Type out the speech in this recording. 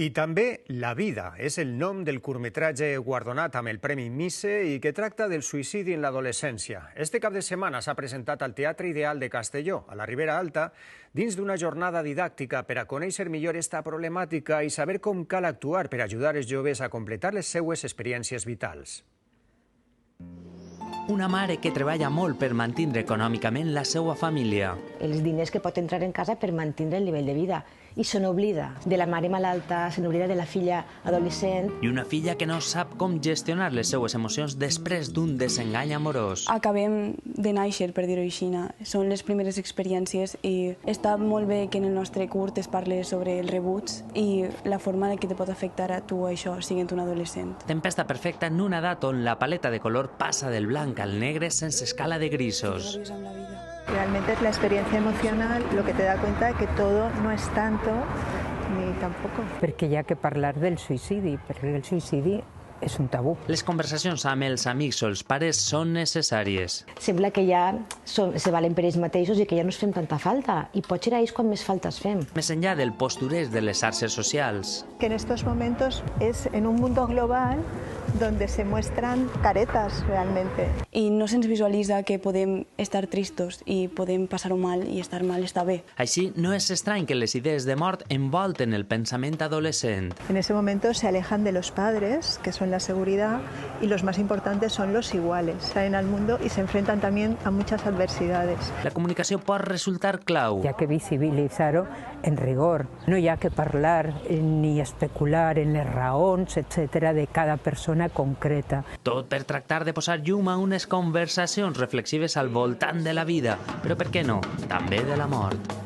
I també La vida és el nom del curtmetratge guardonat amb el Premi Mise i que tracta del suïcidi en l'adolescència. Este cap de setmana s'ha presentat al Teatre Ideal de Castelló, a la Ribera Alta, dins d'una jornada didàctica per a conèixer millor esta problemàtica i saber com cal actuar per ajudar els joves a completar les seues experiències vitals. Una mare que treballa molt per mantenir econòmicament la seva família. Els diners que pot entrar en casa per mantenir el nivell de vida. I se n'oblida de la mare malalta, se n'oblida de la filla adolescent. I una filla que no sap com gestionar les seues emocions després d'un desengany amorós. Acabem de néixer, per dir-ho així. Són les primeres experiències i està molt bé que en el nostre curt es parli sobre el rebuig i la forma que te pot afectar a tu això, siguent un adolescent. Tempesta perfecta en una edat on la paleta de color passa del blanc al negre sense escala de grisos. Realmente es la experiencia emocional lo que te da cuenta de que todo no es tanto ni tampoco. Perquè hi ha que parlar del suïcidi, perquè el suïcidi és un tabú. Les conversacions amb els amics o els pares són necessàries. Sembla que ja se valen per ells mateixos i que ja no es fem tanta falta. I potser és quan més faltes fem. Més enllà del posturés de les xarxes socials. Que en estos momentos es en un mundo global donde se muestran caretas realmente. I no se'ns visualitza que podem estar tristos i podem passar-ho mal i estar mal està bé. Així, no és estrany que les idees de mort envolten el pensament adolescent. En ese momento se alejan de los padres, que son la seguridad, y los más importantes son los iguales. Salen al mundo y se enfrentan también a muchas adversidades. La comunicació pot resultar clau. Hi ha que visibilitzar-ho en rigor. No hi ha que parlar ni especular en les raons, etcètera, de cada persona concreta. Tot per tractar de posar llum a unes conversacions reflexives al voltant de la vida, però per què no, també de la mort.